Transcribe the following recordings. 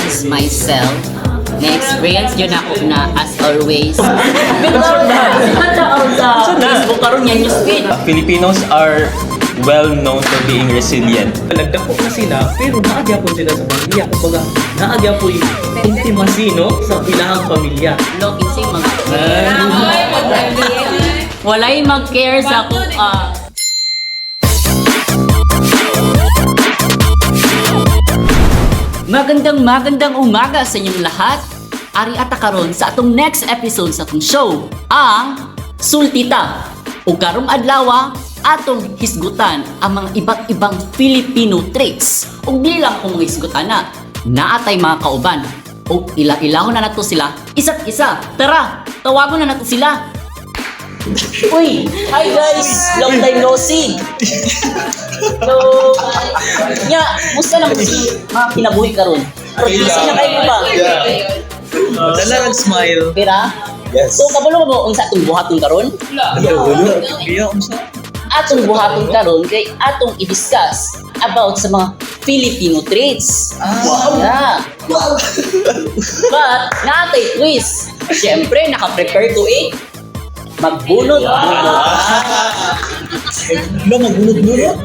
introduce myself. Na-experience yun ako na as always. Pero sa Facebook karon yan yung speed. Filipinos are well known for being resilient. Nagdako na sila, pero naagyapon sila sa pamilya. Kumbaga, naagyapon yung intimacy, no? Sa ilahang pamilya. Look, kasi mga... Walay mag-care sa kung... Magandang umaga sa inyong lahat. Ari ata karon sa atong next episode sa atong show, ang Sultita. O karong adlaw atong hisgutan ang mga iba't ibang Filipino tricks. O di lang kung mga hisgutan na, naatay mga kauban. O ila-ilahon na nato sila isa't isa. Tara, tawagon na nato sila. Uy, hi guys! Long time no see! So, musta naman si mga kinabuhi karon? Busy na kayo ba? Dala nag-smile. Pira? Yes. So, kabalo mo unsa atong buhaton karon? Atong buhaton karon kay atong i-discuss about sa mga Filipino traits. Wow! Yeah. But, natay twist. Siyempre, naka-prepare to magbunot. Magbunot-bunot?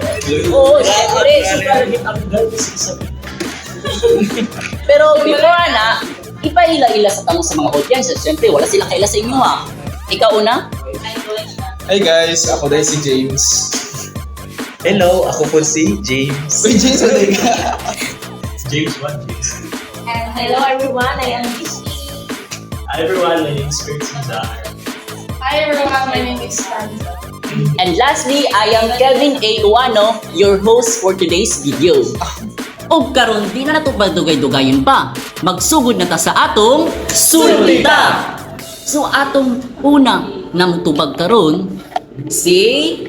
Oo, siyempre. Pero before na, ipaila-ila sa tanong sa mga audience. Siyempre, wala sila kaila sa inyo ha. Ikaw una? Hey guys, ako din si James. Hello, ako po si James. Uy, James, ano ka? James 1, James. And hello everyone, I am Kiki. Hi everyone, my name is Kurt Cesar. Hi everyone, my name is Franza. And lastly, I am Kelvin A. Uano, your host for today's video. O karon di na nato dugay-dugayon pa. Magsugod na ta sa atong Sultita. So atong unang namutubag karon si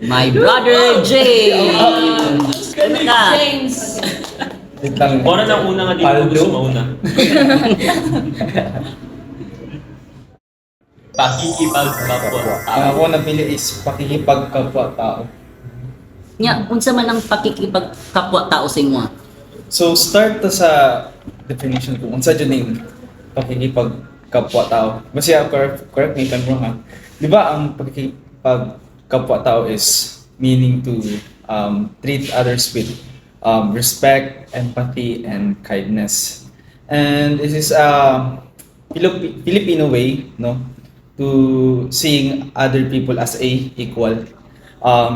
my brother James. Na. James. Bora na una nga dito gusto mauna. Pakikipagkapwa. Ang ako napili is pakikipagkapwa-tao. Nya, unsa man ang pakikipagkapwa tao sa inyo? So, start to sa definition ko. Unsa dyan yung pakikipagkapwa-tao. Masaya, correct me if I'm wrong ha. Di ba ang pakikipagkapwa-tao is meaning to treat others with respect, empathy, and kindness. And this is a Filipino way, no, to seeing other people as a equal.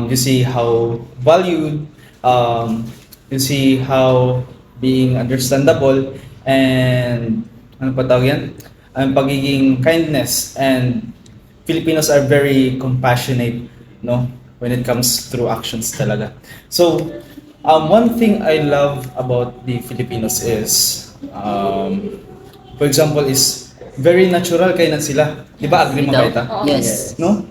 You see how valued, you see how being understandable, and ano pa tawag yan? Ang pagiging kindness, and Filipinos are very compassionate, no, when it comes through actions talaga. So, one thing I love about the Filipinos is, for example, is very natural kayo na sila. Di ba? Agree mo kayo ta? Yes. No?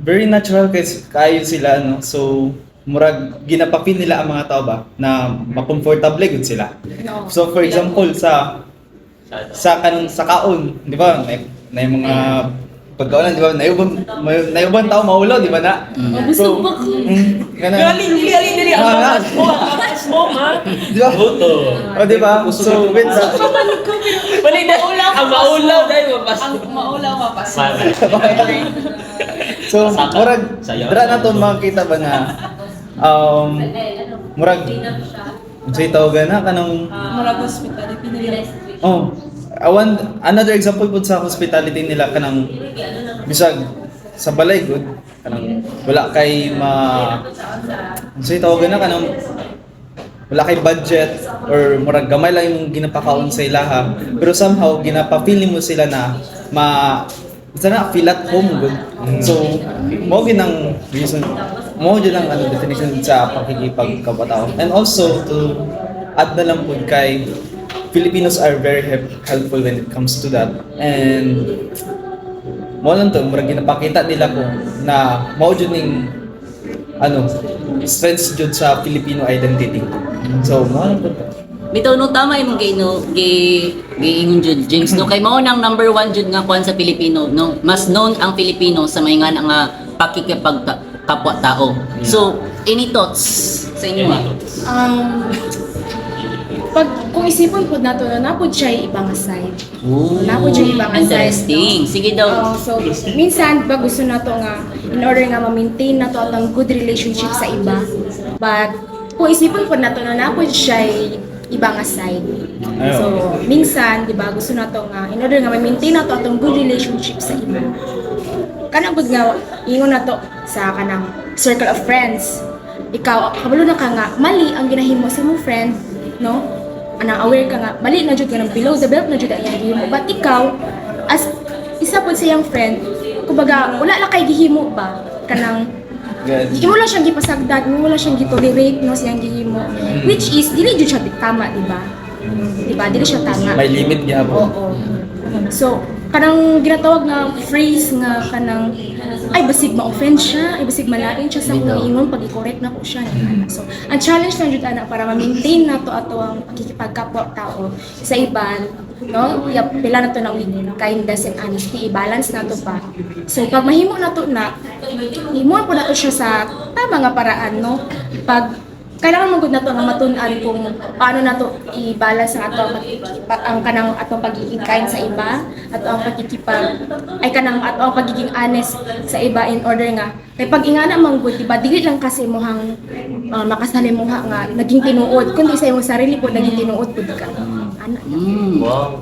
Very natural kayo sila, no? So, murag ginapapin nila ang mga tao ba na makomfortable gud sila. So, for example, sa kaon, di ba? Na yung mga pagkaunan, di ba? Nayubang tao maulaw, di ba na? So, Galing dili ang mo ha. Di ba? O, di ba? So, with that, Balik na ang maulaw dahil mapas. Ang maulaw mapas. so, murag, dra na to makita ba na, murag, say tawagan na, kanang, Murag hospitality nila. another example po sa hospitality nila, kanang, bisag, sa balay good, kanang, wala kay say tawagan na, kanang, wala kay budget or murag gamay lang yung ginapakaon sa ilaha, pero somehow ginapa-feel mo sila na sana feel at home good. So mo ginang reason, mo din ang definition sa pakikipagkapwa-tao. And also to add na lang po kay Filipinos are very helpful when it comes to that. And mo lang to murag ginapakita nila ko na mao jud ning strengths jud sa Filipino identity. So, Bitaw no tama imong giingon jud James no kay mao nang number 1 jud nga kwan sa Pilipino no. Mas known ang Pilipino sa may nga pakikipagkapwa tao. So, any thoughts sa inyo? kung isipon po nato na napod siya ibang side. Ooh, Napod siya ibang side. interesting. Sige daw. So minsan ba gusto nato nga in order nga ma-maintain nato ang good relationship sa iba. But kung isipon po nato na napod siya ibang side. So minsan di ba gusto nato nga in order nga ma-maintain nato atong good relationship sa iba. Kanang gud nga ingon nato sa kanang circle of friends. Ikaw kabalo na ka nga mali ang ginahimo sa mong friend, no? Anang aware ka nga mali na jud ka nang below the belt na jud ang iyang gihimo. But ikaw as isa pod sa iyang friend, kumbaga wala lang kay gihimo ba kanang imo lang siyang gipasagdag, imo lang siyang gitolerate no siyang gihimo. Which is dili jud siya tama, di ba? Di ba? Dili siya tama. May limit gyapon. Oo. So, kanang ginatawag nga phrase nga kanang ay basig ma-offend siya, ay basig malain siya sa kung ingon pag i-correct na ko siya. So, ang challenge na jud ana para ma-maintain nato ato ang pakikipagkapwa tao sa iban, no? Pila na to ng kindness and honesty, i-balance nato pa. So, pag mahimo nato na, himo po nato siya sa tama nga paraan, no? Pag kailangan magud nato nga matun-an kung paano nato i-balance ang ato ang kanang atong pagiging kind sa iba, ato ang pagkikipag ay kanang ato ang pagiging honest sa iba in order nga kay pag ingana man gud di ba dili lang kasi mohang makasalimuha nga naging tinuod kundi sa imong sarili po naging tinuod pud ka. Ana.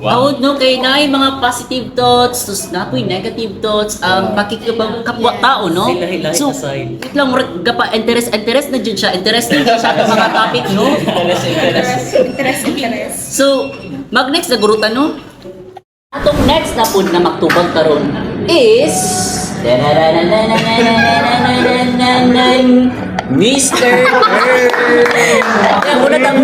Wow. No, kay na mga positive thoughts, sus na po'y negative thoughts, pakikipagkapwa tao, no? Lahi-lahi So, aside. wait lang, murag gapa, interest na dyan siya, interest sa mga topic, no? Interest. So, mag-next na gurutan, no? Atong next na po na magtubag karon is Mr. Muna tayo.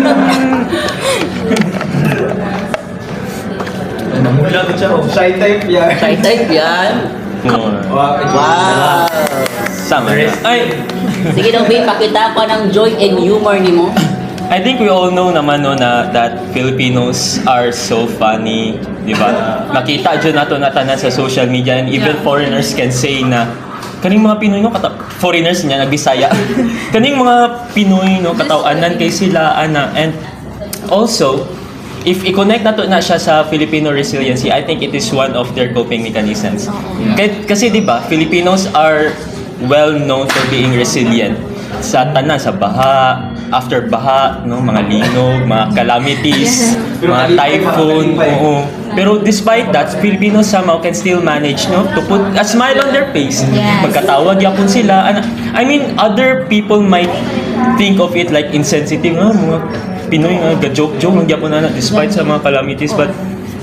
Wala ko siya. Shy type yan. Try type yan. Wow. Sama na. Ay, Sige daw, babe, pakita ko ng joy and humor ni mo. I think we all know naman no na that Filipinos are so funny, di ba? Makita dyan nato na tanan sa social media and even foreigners can say na kaning mga Pinoy no foreigners niya nagbisaya. Kaning mga Pinoy no katawanan kay sila ana and also if i-connect nato na siya sa Filipino resiliency, I think it is one of their coping mechanisms. Kasi di ba, Filipinos are well known for being resilient sa tanan, sa baha, after baha, no, mga linog, mga calamities, mga typhoon, oo. Pero despite that, Filipinos somehow can still manage, no, to put a smile on their face. Pagkatawag yapon sila, I mean, other people might think of it like insensitive, mga Pinoy nga joke-joke lang yapon na despite sa mga calamities, but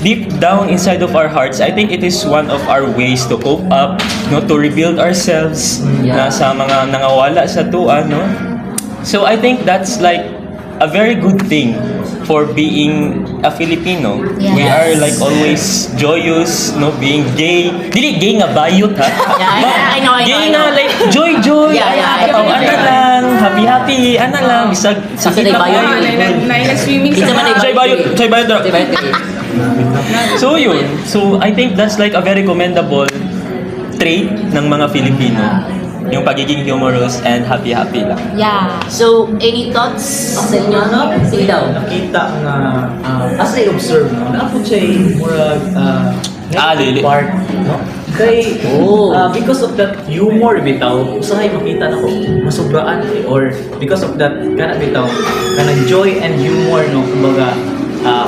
deep down inside of our hearts, I think it is one of our ways to cope up, no, to rebuild ourselves na sa mga nangawala sa tuan, no. So I think that's like a very good thing for being a Filipino. We are like always joyous, no, being gay. Dili gay nga bayot ha. I know. Gay nga like joy. Yeah. Katawa ana lang, happy ana lang bisag Sa na bayot. Swimming Kita man ay Chay bayot. So yun. So I think that's like a very commendable trait ng mga Filipino. Yung pagiging humorous and happy lang. Yeah. So, any thoughts sa inyo, no? Sige daw. Nakita nga as I observe no naapod siya murag Lili. part no kay because of that humor bitaw usahay makita nako masubraan or because of that kana bitaw kanang joy and humor no kumbaga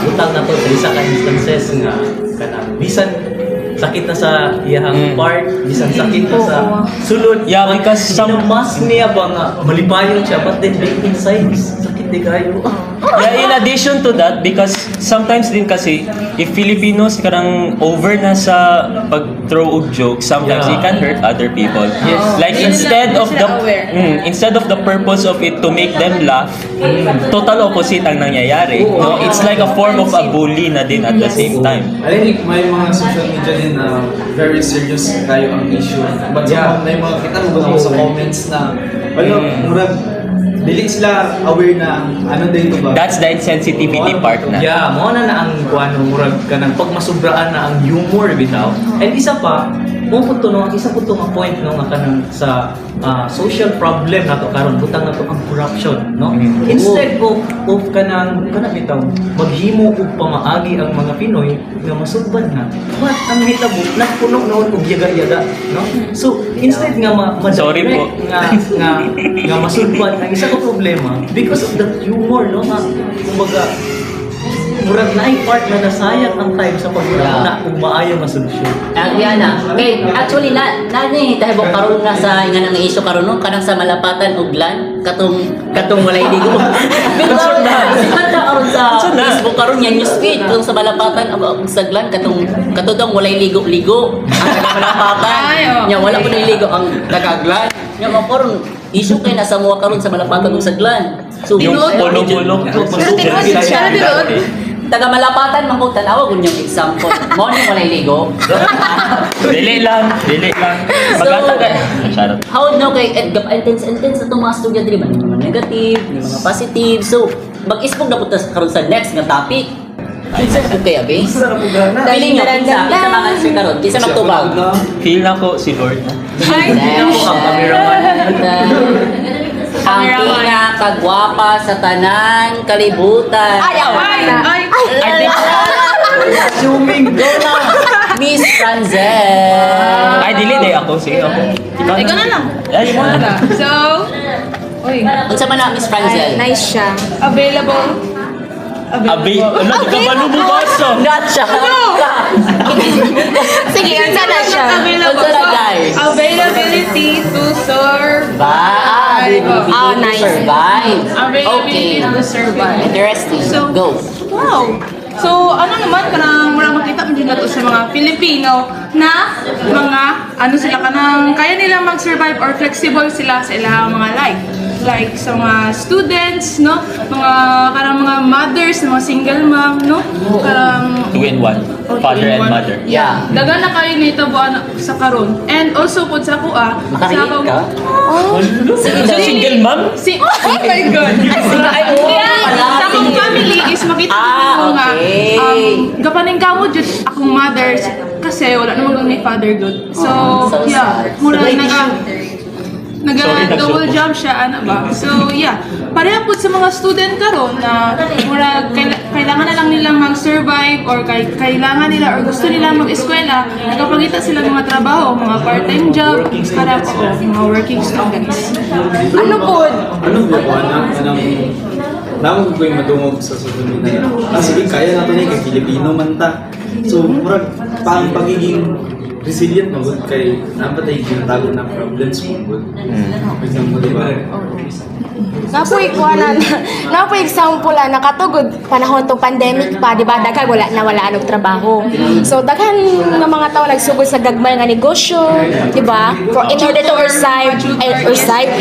utang na to sa isa ka instances nga kanang bisan sakit na sa iyahang part, bisan sakit na sa sulod. Yeah, because mas niya ba nga malipayon siya, but then deep inside, sakit di kayo. Yeah, in addition to that, because sometimes din kasi, if Filipinos karang over na sa pag-throw og jokes, sometimes it can hurt other people. Yes. Like instead of the purpose of it to make them laugh, total opposite ang nangyayari. No, it's like a form of a bully na din at the same time. I think may mga social media din na very serious kayo ang issue. But may mga kita mo sa comments na murag dili sila aware na ano din to ba? That's the insensitivity part na. Yeah, mo na ang kuano murag kanang pagmasubraan na ang humor bitaw. And isa pa, mo po to no, ang isa po to nga point no nga kanang sa social problem nato karon butang nato ang corruption no. Instead of kanang bitaw maghimo og pamaagi ang mga Pinoy nga masugban na. But ang hitabo nagpuno noon og yaga-yaga no. So instead nga Sorry po. nga masugban ang isa ka problema because of that humor no nga kumbaga murag na part na nasayang ang time sa pagmuna kung maayo nga solusyon. Yana. Okay, actually ni tahibok karon na sa nga nang issue karon no kanang sa malapatan ug lan katong walay ligo. Pero kanta karon sa Facebook karon yan news feed kung sa malapatan ug saglan katong walay ligo-ligo ang taga malapatan. Nya wala ko ligo ang tagaglan. Nya mo karon issue kay nasa mo karon sa malapatan ug saglan. So Yung puno-puno. taga malapatan man ko tanawa kun yung example. Mo ni walay ligo. Dili lang. Magkatagal. Charot. How no kay intense atong mga estudyante di ba? May mga negative, may mga positive. So, mag-isbog na punta karon sa next nga topic. Ay, so okay, abe. Dali niyo kinsa mga answer karon. Kinsa magtubag? Feel na ko si Lord. Ang pinakagwapa sa tanan kalibutan. Ay! Assuming Go na! Miss Franzel! Ay, dili day ako. Sige ako. Ikaw na lang. Ay, mo na. So, Unsa man na Miss Franzel? Nice siya. available. Abi, ano, di ka ba lumabasa? Not siya! Sige, ang sana siya. Unsa na guys? Availability to serve. Nice. Survive. Availability Okay. to survive. Interesting. So, Go. Wow! So, ano naman, kanang mura makita mo din na to sa mga Filipino na mga, ano sila, kanang kaya nilang mag-survive or flexible sila sa ilang mga life. Like sa mga students, no? Karang mga mothers, mga single mom, no? Karang 2 in 1. Father and mother. Yeah. dagan na kayo nitabuan sa karon. And also po sa kuha, Makarelate ka? Sa single mom? Oh my God! Ay, oo, pala. Sa akong family is makita ko nga, okay. gapaning kamo jud akong mother kasi wala namang may father good. So, so yeah, sad. mura Sorry, double nagsupot. job siya, ano ba? So, yeah. Pareha po sa mga student karon na mura kailangan na lang nilang mag-survive or kailangan nila or gusto nila mag-eskwela, nagpapagita sila ng mga trabaho, mga part-time job, para po, mga working students. Ano po? Ano ba ko anang namo ko yung madungog sa susunod na sige kaya nato ni kay Filipino man ta. So murag pagiging resilient mo gud kay napatay ginatago na problems mo gud. For example, di ba? Napoy example nakatugod panahon tong pandemic pa, di ba? Daghan wala anong trabaho. So daghan nga mga tao nagsugod sa gagmay nga negosyo, di ba? In order to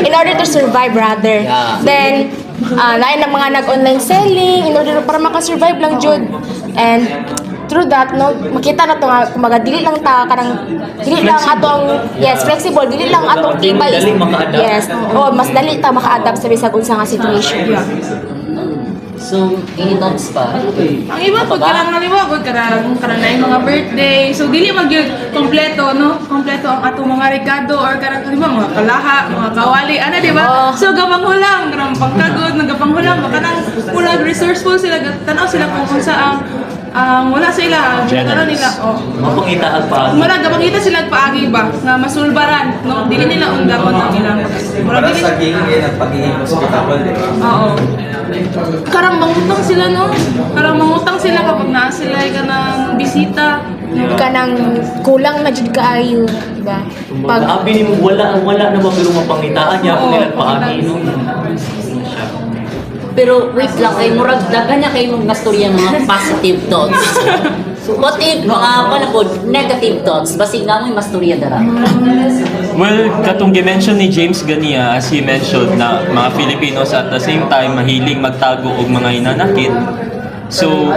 in order to survive rather. Yeah. Then lain ng mga nag-online selling in order para maka-survive lang jud. And through that no makita na to nga kumaga dili lang atong flexible dili lang atong tibay Dali maka-adapt. mas dali ta maka-adapt sa bisag unsa nga situation. So, any thoughts pa? Ang iba Ano pag ba? karang naliwa, pag karang na yung mga birthday. So, dili kompleto, no? Kompleto ang atong mga regado or karang, di ba, mga kalaha, mga kawali, ano, di ba? So, gapanghulang, karang pagkagod, nagapanghulang, baka nang pulag resourceful sila, tanaw sila kung saan wala sila, ginagawa nila, Mapangita ang pa. Mura, gapangita sila paagi ba, nga masulbaran, no? Dili nila undangon ang ilang. Mura, Para dili sa pagiging hospitable, di ba? Oo. Karang mangutang sila, no? Karang mangutang sila kapag naa sila ka ng bisita. Kanang kulang na jud kaayo, di ba? Pag abi ni mo wala na mabiro mapangitaan niya kung nilang paagi no. Pero wait lang, kay murag dagan niya kay mga storya mga positive thoughts. What if mga panapod negative thoughts? Basig nga mo yung mastorya dara. Well, katong gi-mention ni James Gania, as he mentioned na mga Filipinos at the same time mahiling magtago og mga hinanakit. So,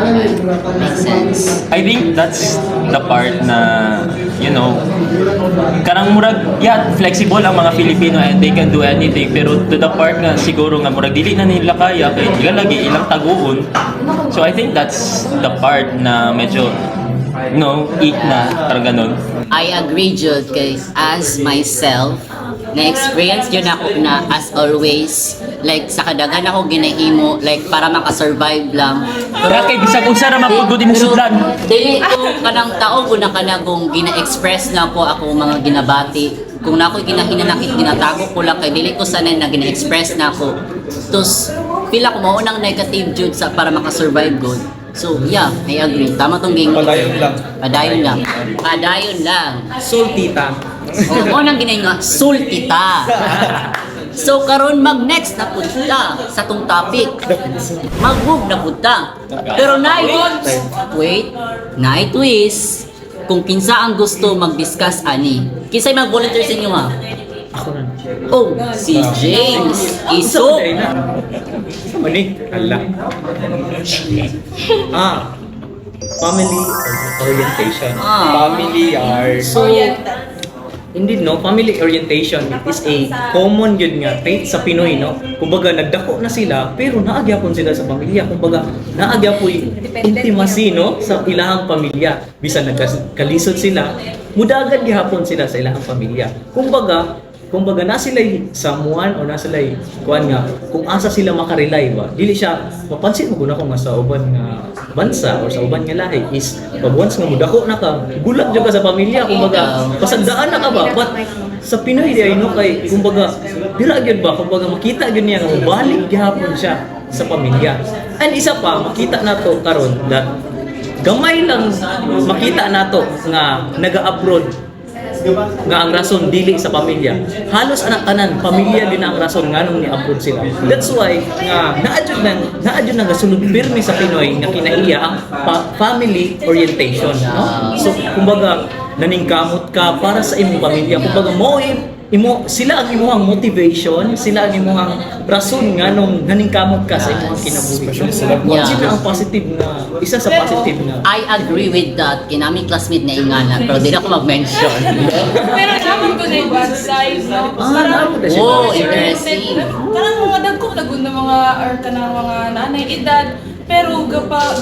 Makes sense. I think that's the part na, you know, karang murag, flexible ang mga Filipino and they can do anything. Pero to the part nga, siguro nga murag, dili na nila kaya, kaya lagi ilang taguon. So I think that's the part na medyo eat na, parang ganun. I agree, Jude, kay as myself, na-experience yun ako na as always, like sa kadagan ako ginahimo, like para makasurvive lang. Kaya kay bisag unsa ra mapugod imong sudlan. Dili ko kanang tao ko na kanagong gina-express na ako mga ginabati. Kung na ako ginahinanakit, ginatago ko lang kay dili ko sanay na gina-express na ako. Tos, pila ko maunang negative, Jude, sa para makasurvive good. So, yeah, I agree. Tama tong ging. Padayon lang. Padayon lang. Padayon lang. Sultita. O, nang ginay nga, sultita. So, karon mag-next na punta sa tong topic. Mag-move na punta. Pero wait, twist. Kung kinsa ang gusto mag-discuss ani. Kinsay mag-volunteer sa inyo ha? Ako na. Oh, si James. Iso. Mani? Hala. Family orientation. Family are... So, Indeed, no? Family orientation is a common yun nga trait sa Pinoy, no? Kumbaga, nagdako na sila, pero naagyapon sila sa pamilya. Kumbaga, naagyapoy intimacy, no? Sa ilahang pamilya. Bisan nagkalisod sila, mudagan gihapon sila sa ilahang pamilya. Kumbaga na sila'y samuan o na sila'y kuan nga kung asa sila makarely ba dili siya mapansin mo guna ko nga sa uban nga bansa or sa uban nga lahi is pag once nga mudako na ka gulat jud ka sa pamilya kumbaga pasagdaan na ka ba but sa Pinoy di ay no kay kumbaga dira gyud ba kumbaga makita gyud niya nga balik gihapon siya sa pamilya and isa pa makita nato karon that gamay lang makita nato nga naga-abroad nga ang rason dili sa pamilya halos anak tanan pamilya din ang rason nganong ni-upload sila that's why nga naadjud nang gasunod pirmi sa Pinoy nga kinaiya ang family orientation no so kumbaga naningkamot ka para sa imong pamilya kumbaga sila ang imong motivation sila ang imong rason nganong naningkamot ka sa imong kinabuhi Yeah. sila ang positive na isa sa positive na I agree with that. Kinaming classmate na ingana, pero di na ako mag-mention. Pero naman ko na yung bad side, no? Oh, interesting. Parang mga dagko lagun na mga or kanang mga nanay edad pero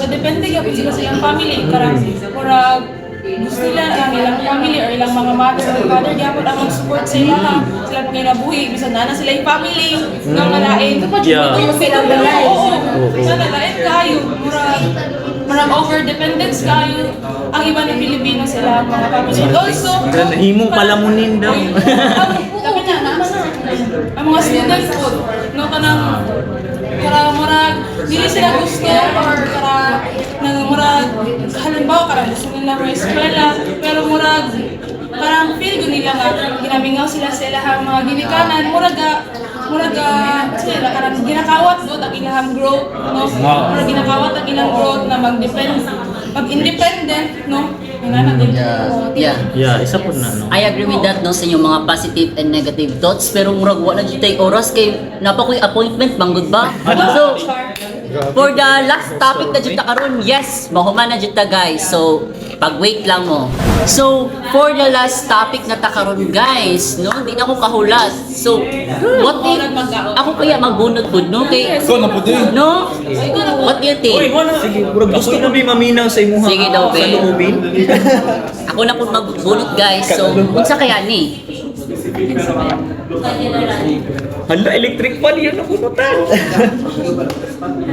depende gyud sila sa ilang family karang murag gusto nila ang ilang family or ilang mga mother or father gyapon ang mag-support sa ilang sila panginabuhi bisan na sila yung family nga malain Yeah. sila dalaw sana lain kayo murag over dependence kayo ang iba ng Pilipino sila mga family also himong palamunin daw ang mga student po, no, kanang murag, dili sila gusto or murag, halimbawa, karang gusto nila may eskwela, pero murag, parang feel ko nila nga, ginamingaw sila sa ilahang mga ginikanan, sila, karang ginakawat doon ang ilahang growth, no? Murag ginakawat ang ilang growth na mag-independent, no? Yeah. isa po na no I agree with that no sa inyong mga positive and negative thoughts pero murag wala jud tay oras kay napakoy appointment manggod ba so for the last topic na jud ta karon yes mahuman na jud ta guys so pag-wait lang mo so for the last topic na ta karon guys no hindi na ako kahulat so what if ako kaya magbunot pud no kay So, napudin. no what do you think sige murag gusto mo bi maminaw sa imong Sige daw, sa be. loobin ako na pud magbunot guys so unsa kaya ni hala electric fan yun ang bunutan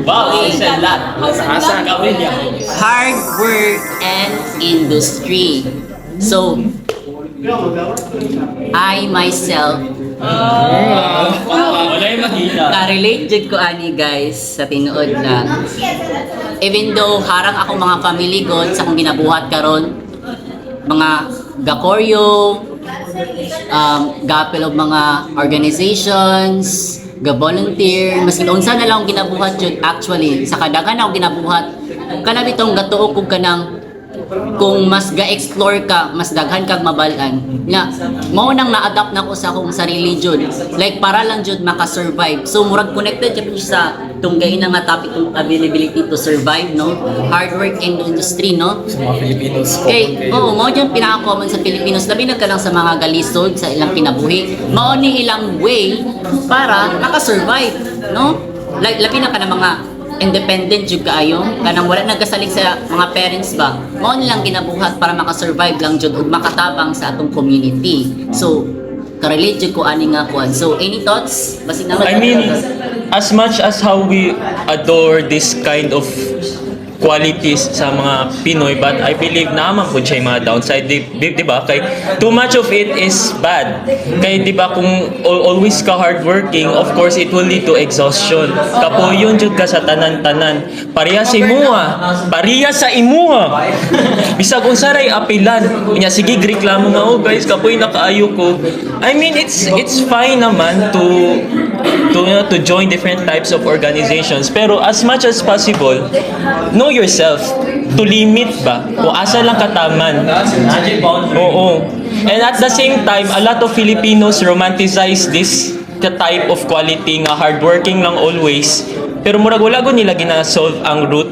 Wow, isa lot. asa gawin niya hard work and industry. So, I myself, Wala yung makita. ka-relate jud ko ani guys sa tinuod na even though harang ako mga family god sa akong ginabuhat karon mga gakoryo gapel og mga organizations ga-volunteer maski unsa na lang akong ginabuhat jud actually sa kadagan akong ginabuhat kana bitong gatuo kog kanang kung mas ga-explore ka, mas daghan kag mabalan. Nga, mao nang na-adapt na ko sa akong sarili jud. Like para lang jud maka-survive. So murag connected jud sa tunggay na nga topic ng availability to survive, no? Hard work and industry, no? Sa mga Filipinos. Okay, oo, mao yung pinaka-common sa Pilipinos. Labi na ka lang sa mga galisod, sa ilang kinabuhi. Mao ni ilang way para maka-survive, no? Like, labi na ka ng mga independent jud kaayo kanang wala nagasalig sa mga parents ba mao nilang ginabuhat para makasurvive lang jud ug makatabang sa atong community. So karelate jud ko ani nga kuan. So any thoughts basig naman? I mean, as much as how we adore this kind of qualities sa mga Pinoy, but I believe naman po siya yung mga downside, di ba? Kay too much of it is bad. Kay di ba kung always ka hardworking, of course it will lead to exhaustion. Kapoyon jud ka sa tanan-tanan. Pareha sa imuha. Pareha sa imuha. Bisag unsa ray apilan. Nya sige reklamo nga oh guys, kapoy nakaayo ko. I mean it's fine naman to join different types of organizations, pero as much as possible know yourself, to limit ba kung asa lang kataman. Oo. And at the same time, a lot of Filipinos romanticize this type of quality nga hardworking lang always, pero murag wala ko nila gina-solve ang root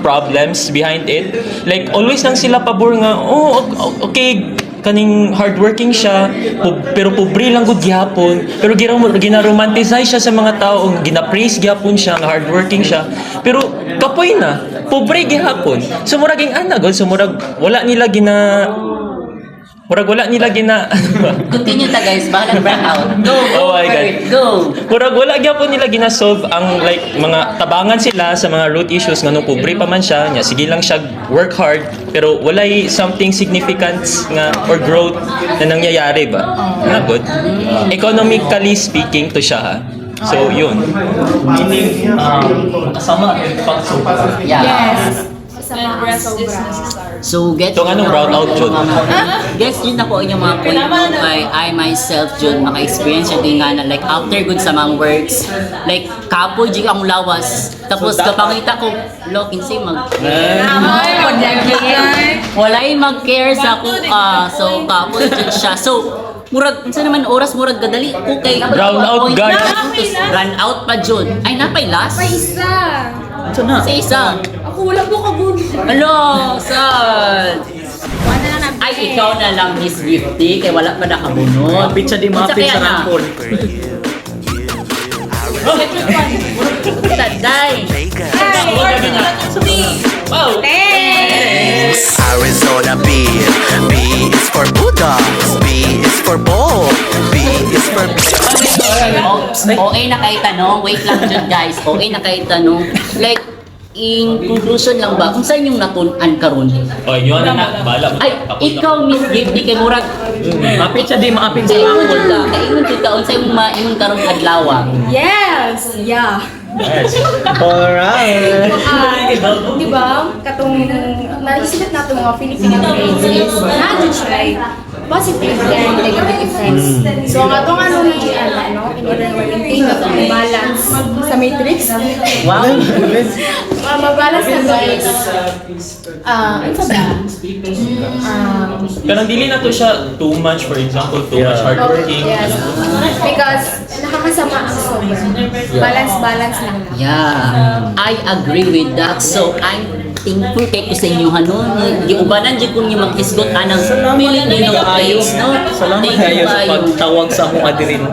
problems behind it. Like always lang sila pabor nga oh okay kaning hardworking siya pero pobre lang gud gihapon, pero gina-romanticize siya sa mga tao, gina-praise gihapon siya nga hardworking siya, pero kapoy na pobre gihapon. So murag ging ana gud, so murag wala nila gina Continue ta guys, bahala back out. Go. Oh my God. Go. Murag wala gyapon nila gina-solve ang like mga tabangan sila sa mga root issues nga nung pobre pa man siya, nya sige lang siya work hard pero walay something significant nga or growth na nangyayari ba. Na good. Economically speaking to siya ha. So yun. Meaning, kasama ang pagsupa. Yeah. Yes. Masama ang sobra. So get Itong anong brown out jud. Guess yun na po inyong mga point mo kay I myself jud maka-experience yun nga na like after good sa mga works like kapoy jig ang lawas tapos kapangita ko lo kinsay mag walay mag-care sa kuka so kapoy jud siya so murag unsa naman oras murag gadali ko kay Brown out, guys. Run out pa jud ay napay last Pa isa. sa isa Ako wala po kabun. Hello, sad. Wala na na. Ay, ikaw na lang, Miss Gifty, kaya wala pa nakabunod. Mapit siya di mapit sa rampol. Taday. Wow. Arizona B. B is for Bulldogs. B is for Bull. B is for OA na kayo tanong. Wait lang dyan, guys. OA na kayo tanong. Like, in conclusion lang ba, kung saan yung natunan karon? Oh, yun na bala. Ay, ikaw, Miss Gifty, kay Murag, Mapit siya di maapit sa sa ingon rampol. dyan ka, kaingon dyan ka, unsay mong maingon karon adlaw. Yes! Yeah. Alright. Di ba? Katong naisip nato mga Filipino traits is na-judge siya like positive and negative effects. So ang atong ano na ano, in order to maintain atong balance sa matrix. Wow. Mabalance na to is ano ba? Pero dili na to siya too much, for example, too much hardworking. Yes. Because nakakasama ang sobra. Balance lang. Yeah, I agree with that. So, I'm thankful kay ko sa inyo hanon. Giubanan jud kung yung mag-isgot anang Filipino traits, no? Salamat Thank kayo you sa kayo. pagtawag sa akong adirin.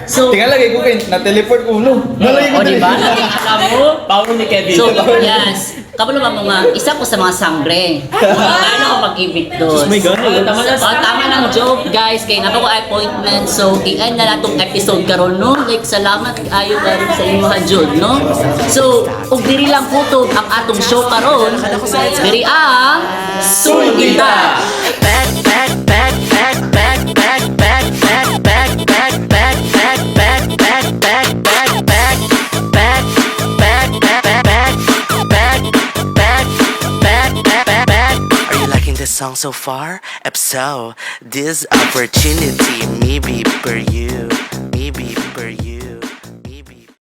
So, Tingnan lagi ko kayo, na-teleport ko ulo. o diba? Alam mo? Power ni Kevin. So, yes. Kabalo ba mga isa ko sa mga sangre. Paano ako mag-ibig doon? My God. Tama ng joke, guys. Kaya napako appointment. So, i-end na natong episode karon no? Like, salamat ayo karon sa inyo hajud, no? So, ug diri lang putog ang atong show karon. Diri ang Sultita. back, back, back, back, back, back, back, back, back, back, back, back, back, back, back, back, back, back, back, back. Are you liking this song so far? If so, this opportunity maybe for you, maybe for you.